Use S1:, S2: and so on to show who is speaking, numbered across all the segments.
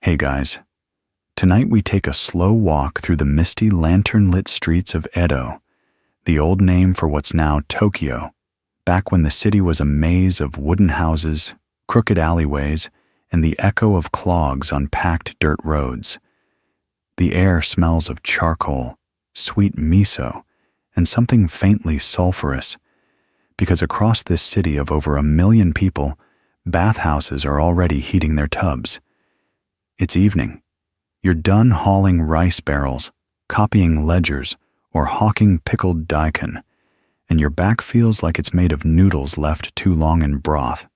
S1: Hey guys, tonight we take a slow walk through the misty lantern-lit streets of Edo, the old name for what's now Tokyo, back when the city was a maze of wooden houses, crooked alleyways, and the echo of clogs on packed dirt roads. The air smells of charcoal, sweet miso, and something faintly sulfurous, because across this city of over 1 million people, bathhouses are already heating their tubs. It's evening. You're done hauling rice barrels, copying ledgers, or hawking pickled daikon, and your back feels like it's made of noodles left too long in broth.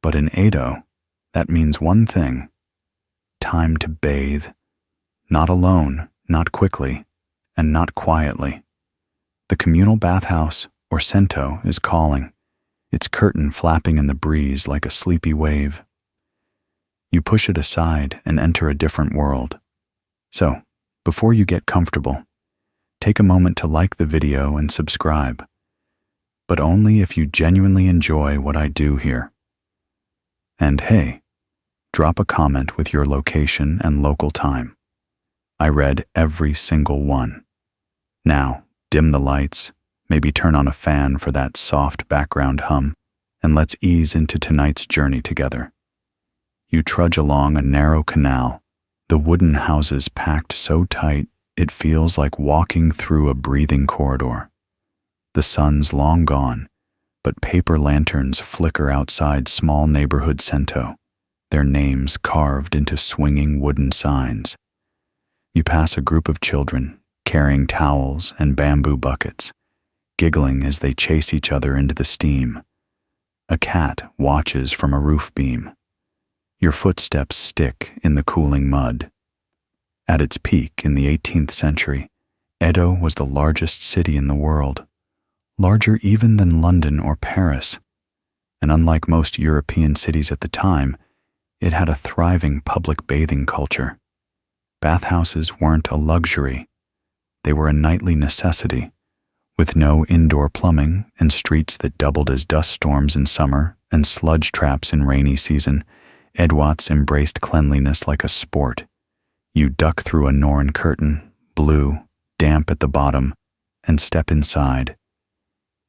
S1: But in Edo, that means one thing: time to bathe. Not alone, not quickly, and not quietly. The communal bathhouse, or sento, is calling, its curtain flapping in the breeze like a sleepy wave. You push it aside and enter a different world. So, before you get comfortable, take a moment to like the video and subscribe, but only if you genuinely enjoy what I do here. And hey, drop a comment with your location and local time. I read every single one. Now, dim the lights, maybe turn on a fan for that soft background hum, and let's ease into tonight's journey together. You trudge along a narrow canal, the wooden houses packed so tight it feels like walking through a breathing corridor. The sun's long gone, but paper lanterns flicker outside small neighborhood sento, their names carved into swinging wooden signs. You pass a group of children carrying towels and bamboo buckets, giggling as they chase each other into the steam. A cat watches from a roof beam. Your footsteps stick in the cooling mud. At its peak in the 18th century, Edo was the largest city in the world, larger even than London or Paris. And unlike most European cities at the time, it had a thriving public bathing culture. Bathhouses weren't a luxury. They were a nightly necessity, with no indoor plumbing and streets that doubled as dust storms in summer and sludge traps in rainy season. Edwats embraced cleanliness like a sport. You duck through a Norn curtain, blue, damp at the bottom, and step inside.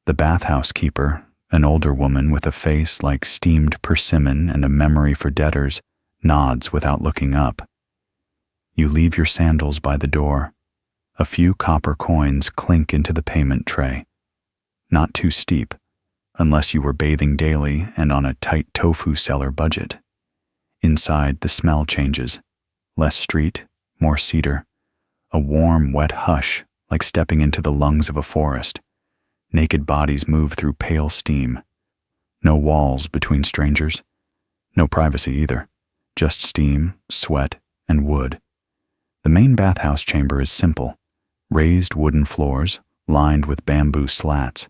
S1: The bathhouse keeper, an older woman with a face like steamed persimmon and a memory for debtors, nods without looking up. You leave your sandals by the door. A few copper coins clink into the payment tray. Not too steep, unless you were bathing daily and on a tight tofu seller budget. Inside, the smell changes. Less street, more cedar. A warm, wet hush, like stepping into the lungs of a forest. Naked bodies move through pale steam. No walls between strangers. No privacy either. Just steam, sweat, and wood. The main bathhouse chamber is simple. Raised wooden floors, lined with bamboo slats.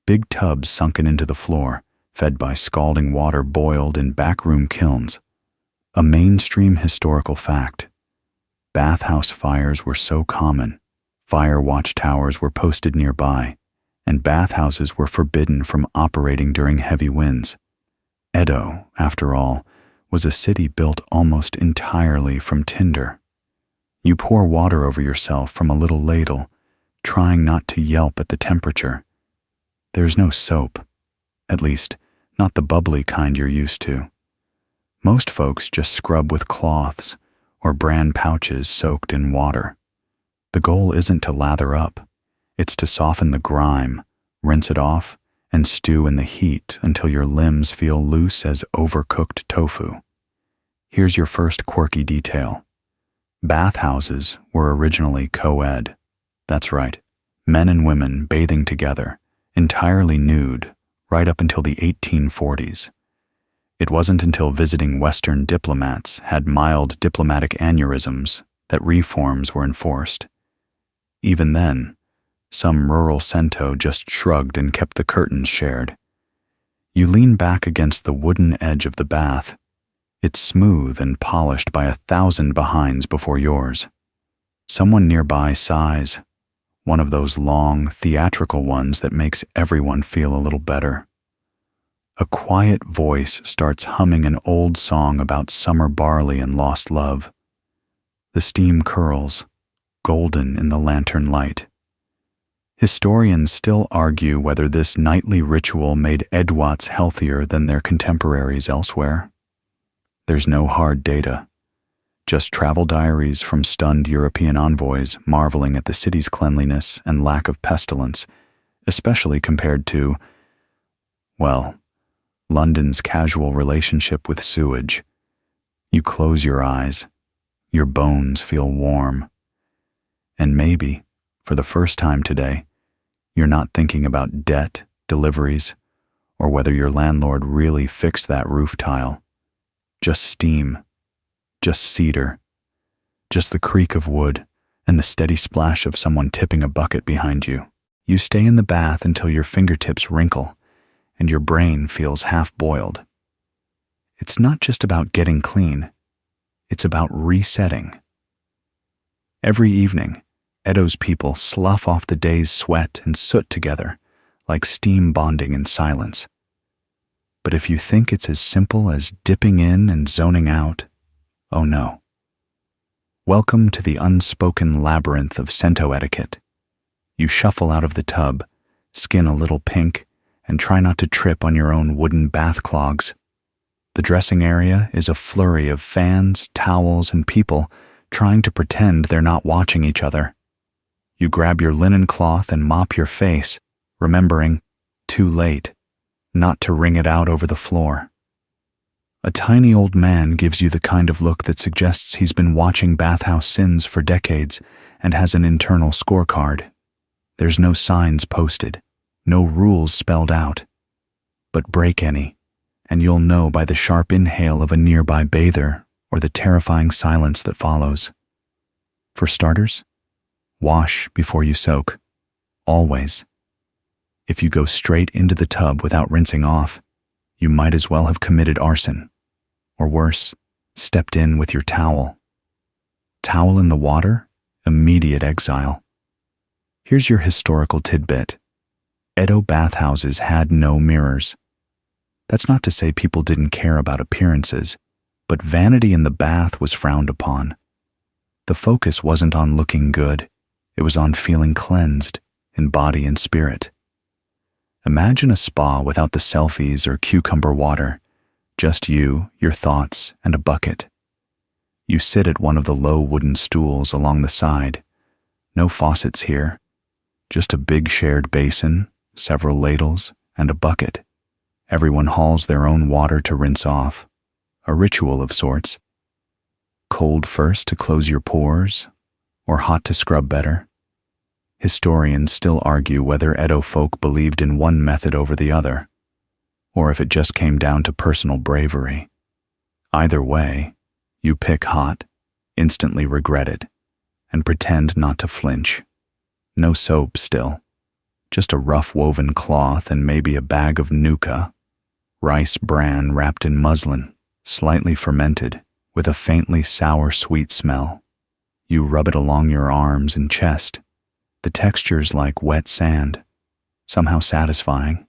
S1: Big tubs sunken into the floor, fed by scalding water boiled in backroom kilns. A mainstream historical fact. Bathhouse fires were so common, fire watchtowers were posted nearby, and bathhouses were forbidden from operating during heavy winds. Edo, after all, was a city built almost entirely from tinder. You pour water over yourself from a little ladle, trying not to yelp at the temperature. There's no soap, at least, not the bubbly kind you're used to. Most folks just scrub with cloths or bran pouches soaked in water. The goal isn't to lather up. It's to soften the grime, rinse it off, and stew in the heat until your limbs feel loose as overcooked tofu. Here's your first quirky detail. Bathhouses were originally co-ed. That's right, men and women bathing together, entirely nude, right up until the 1840s. It wasn't until visiting Western diplomats had mild diplomatic aneurysms that reforms were enforced. Even then, some rural sento just shrugged and kept the curtains shared. You lean back against the wooden edge of the bath. It's smooth and polished by 1,000 behinds before yours. Someone nearby sighs, one of those long, theatrical ones that makes everyone feel a little better. A quiet voice starts humming an old song about summer barley and lost love. The steam curls, golden in the lantern light. Historians still argue whether this nightly ritual made Edwats healthier than their contemporaries elsewhere. There's no hard data, just travel diaries from stunned European envoys marveling at the city's cleanliness and lack of pestilence, especially compared to, well, London's casual relationship with sewage. You close your eyes, your bones feel warm, and maybe, for the first time today, you're not thinking about debt, deliveries, or whether your landlord really fixed that roof tile. Just steam, just cedar, just the creak of wood and the steady splash of someone tipping a bucket behind you. You stay in the bath until your fingertips wrinkle and your brain feels half-boiled. It's not just about getting clean, it's about resetting. Every evening, Edo's people slough off the day's sweat and soot together, like steam bonding in silence. But if you think it's as simple as dipping in and zoning out, oh no. Welcome to the unspoken labyrinth of sento etiquette. You shuffle out of the tub, skin a little pink, and try not to trip on your own wooden bath clogs. The dressing area is a flurry of fans, towels, and people trying to pretend they're not watching each other. You grab your linen cloth and mop your face, remembering, too late, not to wring it out over the floor. A tiny old man gives you the kind of look that suggests he's been watching bathhouse sins for decades and has an internal scorecard. There's no signs posted, no rules spelled out. But break any, and you'll know by the sharp inhale of a nearby bather or the terrifying silence that follows. For starters, wash before you soak. Always. If you go straight into the tub without rinsing off, you might as well have committed arson. Or worse, stepped in with your towel. Towel in the water? Immediate exile. Here's your historical tidbit. Edo bathhouses had no mirrors. That's not to say people didn't care about appearances, but vanity in the bath was frowned upon. The focus wasn't on looking good, it was on feeling cleansed in body and spirit. Imagine a spa without the selfies or cucumber water, just you, your thoughts, and a bucket. You sit at one of the low wooden stools along the side. No faucets here, just a big shared basin, several ladles, and a bucket. Everyone hauls their own water to rinse off, a ritual of sorts. Cold first to close your pores, or hot to scrub better? Historians still argue whether Edo folk believed in one method over the other, or if it just came down to personal bravery. Either way, you pick hot, instantly regret it, and pretend not to flinch. No soap still, just a rough woven cloth and maybe a bag of nuka, rice bran wrapped in muslin, slightly fermented, with a faintly sour sweet smell. You rub it along your arms and chest. The texture's like wet sand, somehow satisfying.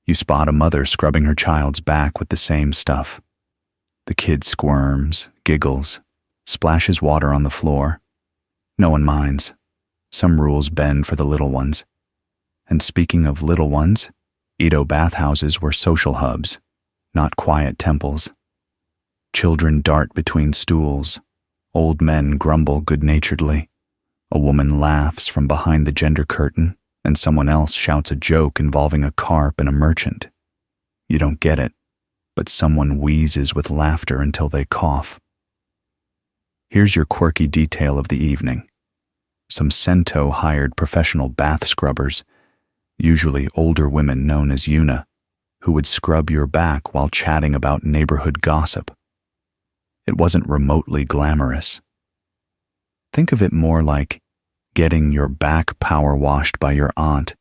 S1: You spot a mother scrubbing her child's back with the same stuff. The kid squirms, giggles, splashes water on the floor. No one minds. Some rules bend for the little ones. And speaking of little ones, Edo bathhouses were social hubs, not quiet temples. Children dart between stools. Old men grumble good-naturedly. A woman laughs from behind the gender curtain, and someone else shouts a joke involving a carp and a merchant. You don't get it, but someone wheezes with laughter until they cough. Here's your quirky detail of the evening. Some sento hired professional bath scrubbers, usually older women known as yuna, who would scrub your back while chatting about neighborhood gossip. It wasn't remotely glamorous. Think of it more like getting your back power washed by your aunt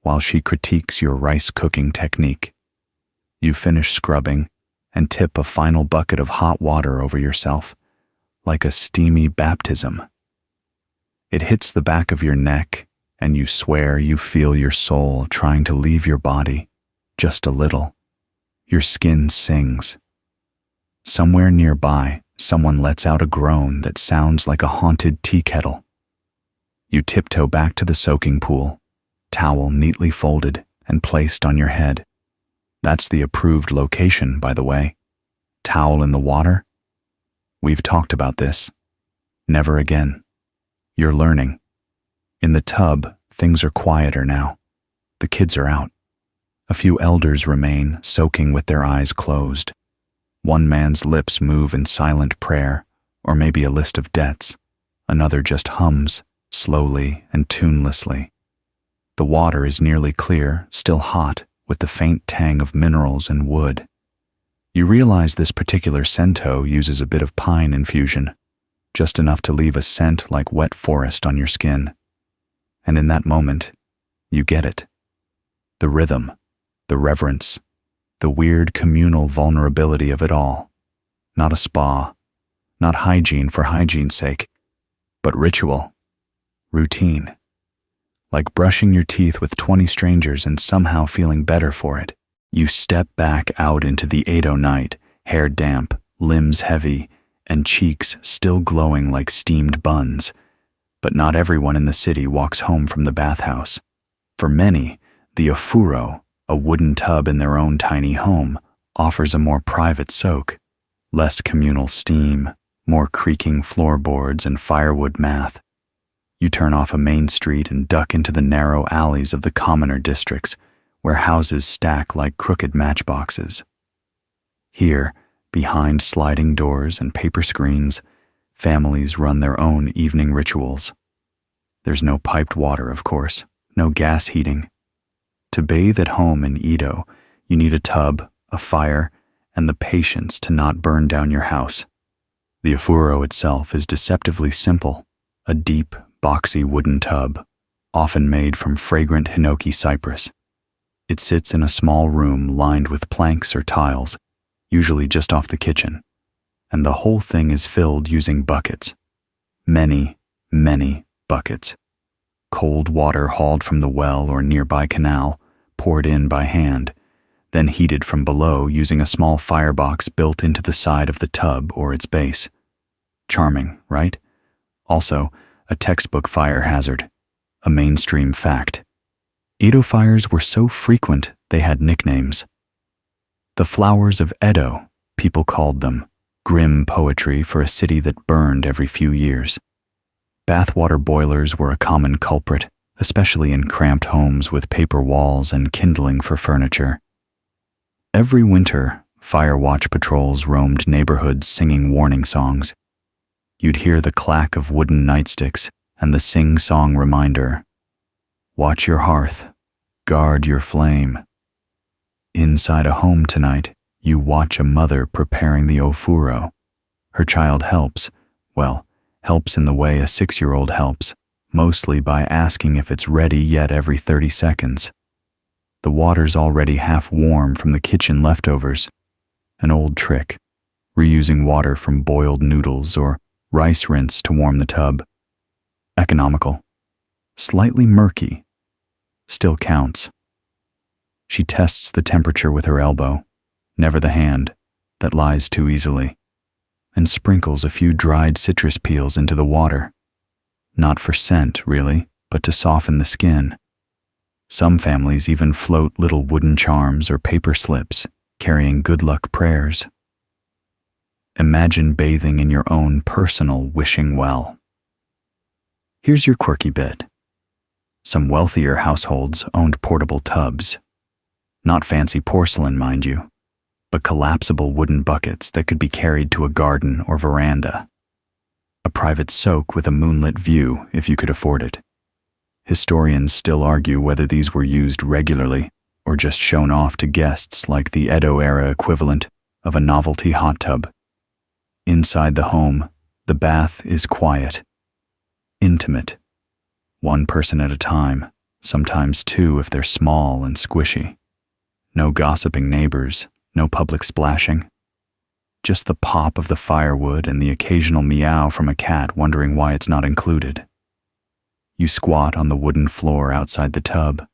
S1: while she critiques your rice cooking technique. You finish scrubbing and tip a final bucket of hot water over yourself, like a steamy baptism. It hits the back of your neck, and you swear you feel your soul trying to leave your body, just a little. Your skin sings. Somewhere nearby, someone lets out a groan that sounds like a haunted tea kettle. You tiptoe back to the soaking pool, towel neatly folded and placed on your head. That's the approved location, by the way. Towel in the water? We've talked about this. Never again. You're learning. In the tub, things are quieter now. The kids are out. A few elders remain, soaking with their eyes closed. One man's lips move in silent prayer, or maybe a list of debts. Another just hums, slowly and tunelessly. The water is nearly clear, still hot, with the faint tang of minerals and wood. You realize this particular sento uses a bit of pine infusion, just enough to leave a scent like wet forest on your skin. And in that moment, you get it. The rhythm, the reverence, the weird communal vulnerability of it all. Not a spa, not hygiene for hygiene's sake, but ritual, routine. Like brushing your teeth with 20 strangers and somehow feeling better for it. You step back out into the Edo night, hair damp, limbs heavy, and cheeks still glowing like steamed buns. But not everyone in the city walks home from the bathhouse. For many, the ofuro, a wooden tub in their own tiny home, offers a more private soak. Less communal steam, more creaking floorboards and firewood math. You turn off a main street and duck into the narrow alleys of the commoner districts, where houses stack like crooked matchboxes. Here, behind sliding doors and paper screens, families run their own evening rituals. There's no piped water, of course, no gas heating. To bathe at home in Edo, you need a tub, a fire, and the patience to not burn down your house. The ofuro itself is deceptively simple, a deep, boxy wooden tub, often made from fragrant hinoki cypress. It sits in a small room lined with planks or tiles, usually just off the kitchen, and the whole thing is filled using buckets. Many, many buckets. Cold water hauled from the well or nearby canal, poured in by hand, then heated from below using a small firebox built into the side of the tub or its base. Charming, right? Also, a textbook fire hazard, a mainstream fact. Edo fires were so frequent they had nicknames. The flowers of Edo, people called them, grim poetry for a city that burned every few years. Bathwater boilers were a common culprit, especially in cramped homes with paper walls and kindling for furniture. Every winter, fire watch patrols roamed neighborhoods singing warning songs. You'd hear the clack of wooden nightsticks and the sing-song reminder, "Watch your hearth, guard your flame." Inside a home tonight, you watch a mother preparing the ofuro. Her child helps in the way a 6-year-old helps, mostly by asking if it's ready yet every 30 seconds. The water's already half warm from the kitchen leftovers. An old trick, reusing water from boiled noodles or rice rinse to warm the tub. Economical. Slightly murky. Still counts. She tests the temperature with her elbow, never the hand, that lies too easily, and sprinkles a few dried citrus peels into the water. Not for scent, really, but to soften the skin. Some families even float little wooden charms or paper slips, carrying good luck prayers. Imagine bathing in your own personal wishing well. Here's your quirky bit. Some wealthier households owned portable tubs. Not fancy porcelain, mind you, but collapsible wooden buckets that could be carried to a garden or veranda. A private soak with a moonlit view if you could afford it. Historians still argue whether these were used regularly or just shown off to guests like the Edo-Era equivalent of a novelty hot tub. Inside the home, the bath is quiet, intimate. One person at a time, sometimes two if they're small and squishy. No gossiping neighbors, no public splashing. Just the pop of the firewood and the occasional meow from a cat wondering why it's not included. You squat on the wooden floor outside the tub,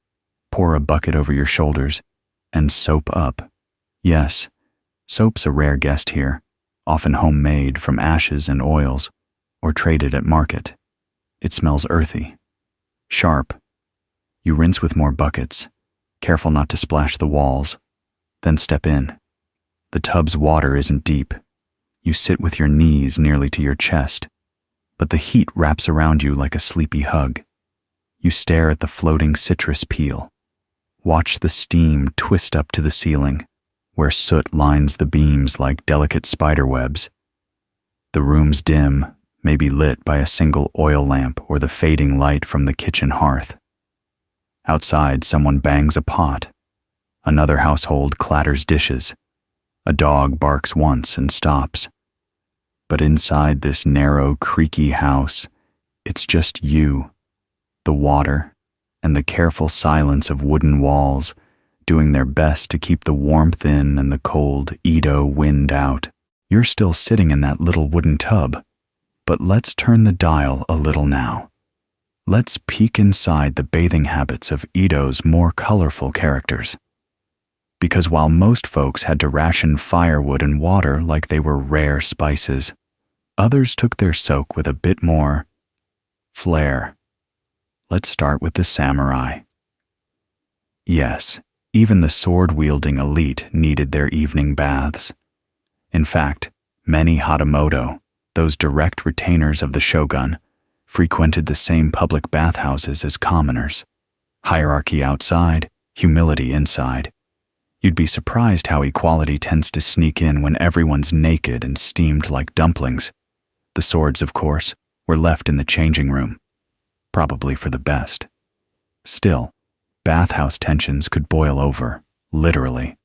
S1: pour a bucket over your shoulders, and soap up, Yes, soap's a rare guest here, often homemade from ashes and oils, or traded at market. It smells earthy, sharp. You rinse with more buckets, careful not to splash the walls, then step in. The tub's water isn't deep. You sit with your knees nearly to your chest, but the heat wraps around you like a sleepy hug. You stare at the floating citrus peel. Watch the steam twist up to the ceiling, where soot lines the beams like delicate spider webs. The room's dim, maybe lit by a single oil lamp or the fading light from the kitchen hearth. Outside, someone bangs a pot. Another household clatters dishes. A dog barks once and stops. But inside this narrow, creaky house, it's just you, the water, and the careful silence of wooden walls, doing their best to keep the warmth in and the cold Edo wind out. You're still sitting in that little wooden tub, but let's turn the dial a little now. Let's peek inside the bathing habits of Edo's more colorful characters. Because while most folks had to ration firewood and water like they were rare spices, others took their soak with a bit more flair. Let's start with the samurai. Yes, even the sword-wielding elite needed their evening baths. In fact, many hatamoto, those direct retainers of the shogun, frequented the same public bathhouses as commoners. Hierarchy outside, humility inside. You'd be surprised how equality tends to sneak in when everyone's naked and steamed like dumplings. The swords, of course, were left in the changing room, probably for the best. Still, bathhouse tensions could boil over, literally.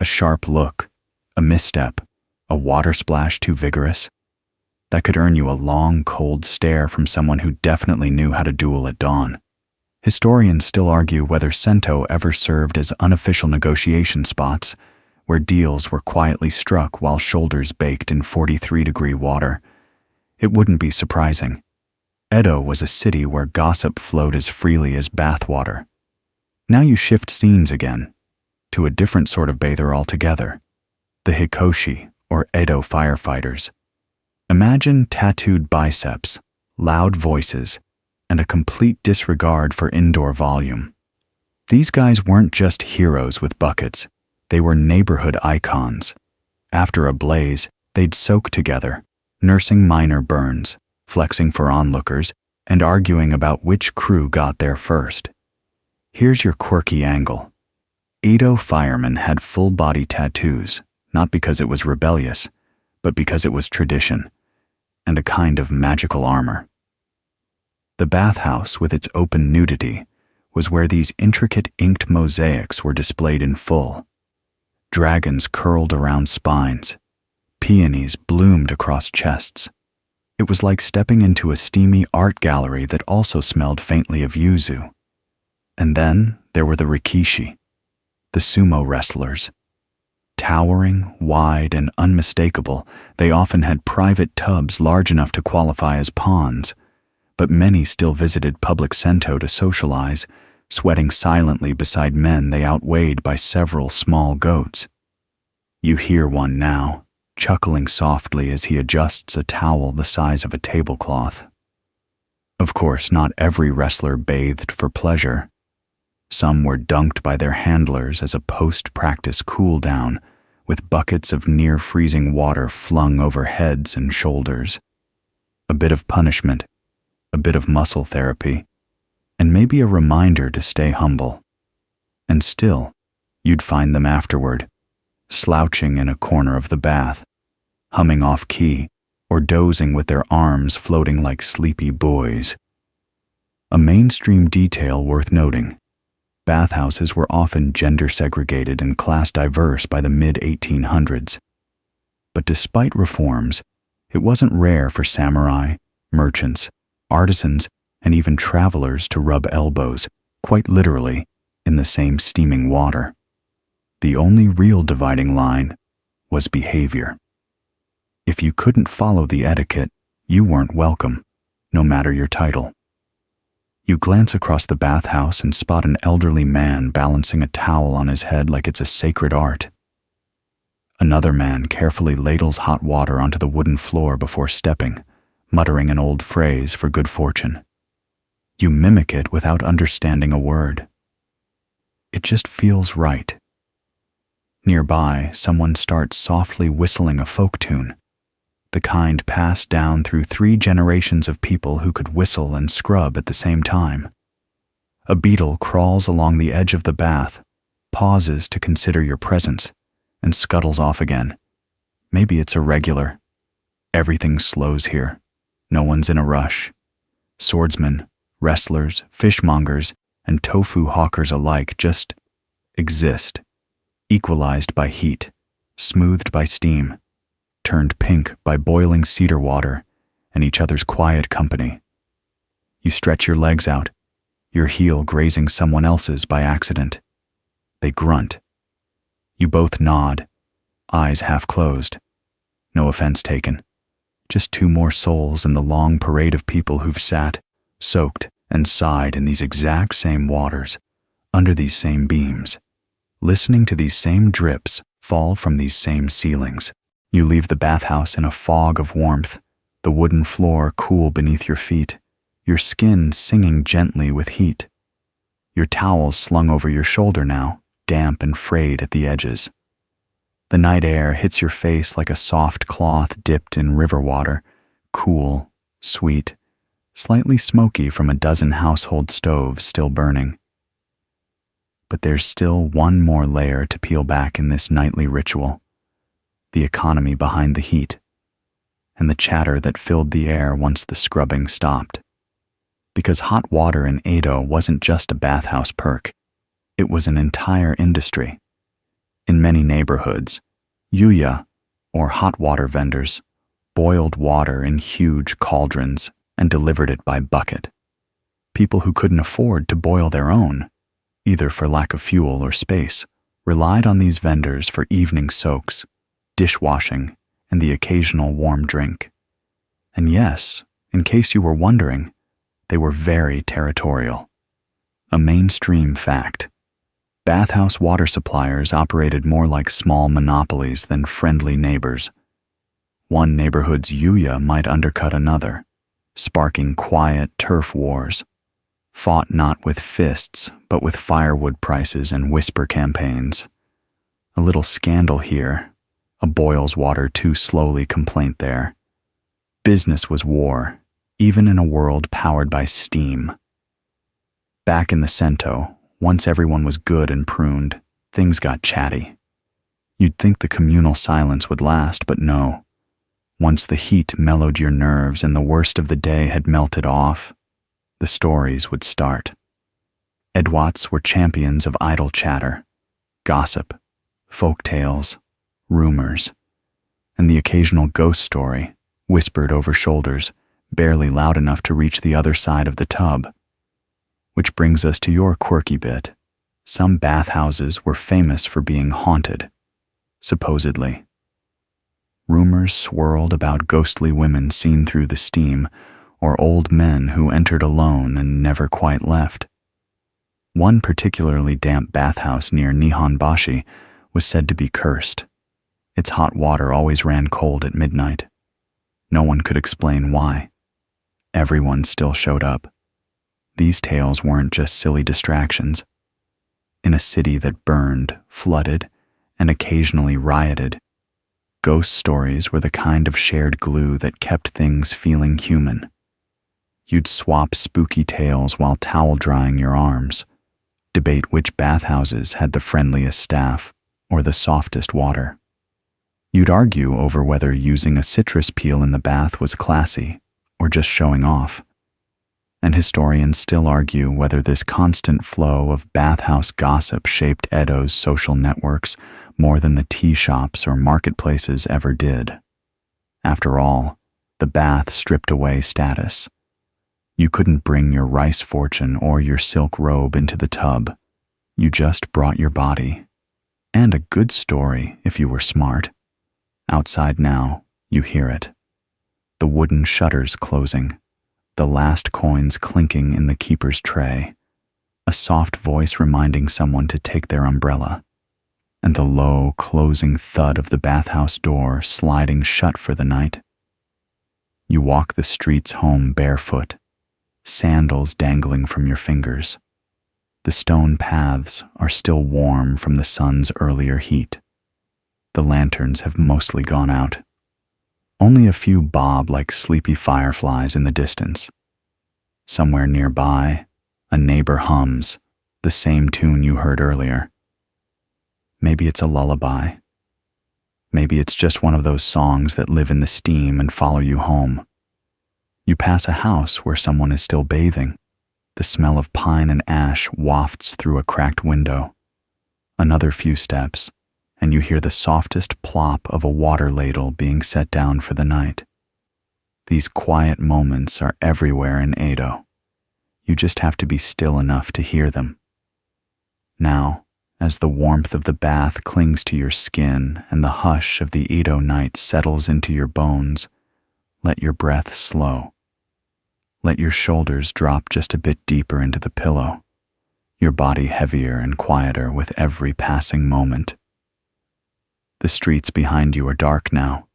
S1: A sharp look, a misstep, a water splash too vigorous. That could earn you a long, cold stare from someone who definitely knew how to duel at dawn. Historians still argue whether sento ever served as unofficial negotiation spots, where deals were quietly struck while shoulders baked in 43-degree water. It wouldn't be surprising. Edo was a city where gossip flowed as freely as bathwater. Now you shift scenes again, to a different sort of bather altogether, the hikoshi, or Edo firefighters. Imagine tattooed biceps, loud voices, and a complete disregard for indoor volume. These guys weren't just heroes with buckets, they were neighborhood icons. After a blaze, they'd soak together, nursing minor burns, flexing for onlookers, and arguing about which crew got there first. Here's your quirky angle. Edo firemen had full-body tattoos, not because it was rebellious, but because it was tradition, and a kind of magical armor. The bathhouse, with its open nudity, was where these intricate inked mosaics were displayed in full. Dragons curled around spines. Peonies bloomed across chests. It was like stepping into a steamy art gallery that also smelled faintly of yuzu. And then there were the rikishi, the sumo wrestlers. Towering, wide, and unmistakable, they often had private tubs large enough to qualify as ponds, but many still visited public sento to socialize, sweating silently beside men they outweighed by several small goats. You hear one now, chuckling softly as he adjusts a towel the size of a tablecloth. Of course, not every wrestler bathed for pleasure. Some were dunked by their handlers as a post-practice cool-down, with buckets of near-freezing water flung over heads and shoulders. A bit of punishment, a bit of muscle therapy, and maybe a reminder to stay humble. And still, you'd find them afterward, slouching in a corner of the bath, humming off-key, or dozing with their arms floating like sleepy buoys. A mainstream detail worth noting. Bathhouses were often gender-segregated and class-diverse by the mid-1800s. But despite reforms, it wasn't rare for samurai, merchants, artisans, and even travelers to rub elbows, quite literally, in the same steaming water. The only real dividing line was behavior. If you couldn't follow the etiquette, you weren't welcome, no matter your title. You glance across the bathhouse and spot an elderly man balancing a towel on his head like it's a sacred art. Another man carefully ladles hot water onto the wooden floor before stepping, muttering an old phrase for good fortune. You mimic it without understanding a word. It just feels right. Nearby, someone starts softly whistling a folk tune, the kind passed down through 3 generations of people who could whistle and scrub at the same time. A beetle crawls along the edge of the bath, pauses to consider your presence, and scuttles off again. Maybe it's irregular. Everything slows here. No one's in a rush. Swordsmen, wrestlers, fishmongers, and tofu hawkers alike just exist, equalized by heat, smoothed by steam, turned pink by boiling cedar water and each other's quiet company. You stretch your legs out, your heel grazing someone else's by accident. They grunt. You both nod, eyes half closed. No offense taken. Just 2 more souls in the long parade of people who've sat, soaked, and sighed in these exact same waters, under these same beams, listening to these same drips fall from these same ceilings. You leave the bathhouse in a fog of warmth, the wooden floor cool beneath your feet, your skin singing gently with heat. Your towels slung over your shoulder now, damp and frayed at the edges. The night air hits your face like a soft cloth dipped in river water, cool, sweet, slightly smoky from a dozen household stoves still burning. But there's still one more layer to peel back in this nightly ritual. The economy behind the heat, and the chatter that filled the air once the scrubbing stopped. Because hot water in Edo wasn't just a bathhouse perk, it was an entire industry. In many neighborhoods, yuya, or hot water vendors, boiled water in huge cauldrons and delivered it by bucket. People who couldn't afford to boil their own, either for lack of fuel or space, relied on these vendors for evening soaks, dishwashing, and the occasional warm drink. And yes, in case you were wondering, they were very territorial. A mainstream fact. Bathhouse water suppliers operated more like small monopolies than friendly neighbors. One neighborhood's yuya might undercut another, sparking quiet turf wars, fought not with fists, but with firewood prices and whisper campaigns. A little scandal here, a boils water too slowly complaint there. Business was war, even in a world powered by steam. Back in the sento, once everyone was good and pruned, things got chatty. You'd think the communal silence would last, but no. Once the heat mellowed your nerves and the worst of the day had melted off, the stories would start. Edwats were champions of idle chatter, gossip, folk tales, rumors, and the occasional ghost story, whispered over shoulders, barely loud enough to reach the other side of the tub. Which brings us to your quirky bit. Some bathhouses were famous for being haunted, supposedly. Rumors swirled about ghostly women seen through the steam, or old men who entered alone and never quite left. One particularly damp bathhouse near Nihonbashi was said to be cursed. Its hot water always ran cold at midnight. No one could explain why. Everyone still showed up. These tales weren't just silly distractions. In a city that burned, flooded, and occasionally rioted, ghost stories were the kind of shared glue that kept things feeling human. You'd swap spooky tales while towel drying your arms, debate which bathhouses had the friendliest staff or the softest water. You'd argue over whether using a citrus peel in the bath was classy or just showing off. And historians still argue whether this constant flow of bathhouse gossip shaped Edo's social networks more than the tea shops or marketplaces ever did. After all, the bath stripped away status. You couldn't bring your rice fortune or your silk robe into the tub. You just brought your body. And a good story if you were smart. Outside now, you hear it. The wooden shutters closing, the last coins clinking in the keeper's tray, a soft voice reminding someone to take their umbrella. and the low, closing thud of the bathhouse door sliding shut for the night. You walk the streets home barefoot, sandals dangling from your fingers. The stone paths are still warm from the sun's earlier heat. The lanterns have mostly gone out. Only a few bob like sleepy fireflies in the distance. Somewhere nearby, a neighbor hums, the same tune you heard earlier. Maybe it's a lullaby. Maybe it's just one of those songs that live in the steam and follow you home. You pass a house where someone is still bathing. The smell of pine and ash wafts through a cracked window. Another few steps, and you hear the softest plop of a water ladle being set down for the night. These quiet moments are everywhere in Edo. You just have to be still enough to hear them. Now, as the warmth of the bath clings to your skin and the hush of the Edo night settles into your bones, let your breath slow. Let your shoulders drop just a bit deeper into the pillow, your body heavier and quieter with every passing moment. The streets behind you are dark now,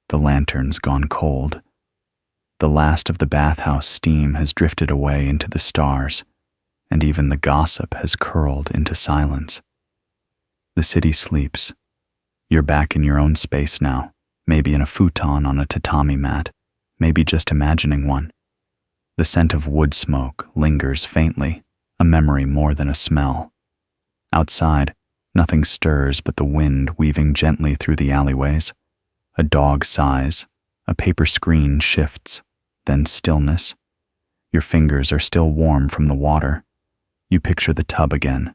S1: the lanterns gone cold. The last of the bathhouse steam has drifted away into the stars, and even the gossip has curled into silence. The city sleeps. You're back in your own space now, maybe in a futon on a tatami mat, maybe just imagining one. The scent of wood smoke lingers faintly, a memory more than a smell. Outside, nothing stirs but the wind weaving gently through the alleyways. A dog sighs, a paper screen shifts, then stillness. Your fingers are still warm from the water. You picture the tub again,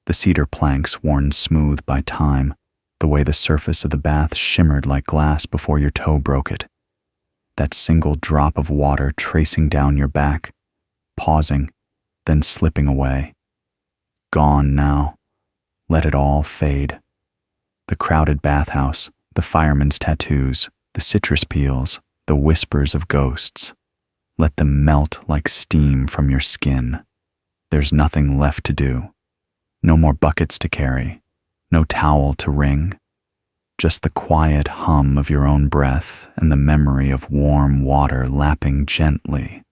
S1: the cedar planks worn smooth by time, the way the surface of the bath shimmered like glass before your toe broke it. That single drop of water tracing down your back, pausing, then slipping away. Gone now. Let it all fade. The crowded bathhouse, the firemen's tattoos, the citrus peels, the whispers of ghosts. Let them melt like steam from your skin. There's nothing left to do. No more buckets to carry, no towel to wring. Just the quiet hum of your own breath and the memory of warm water lapping gently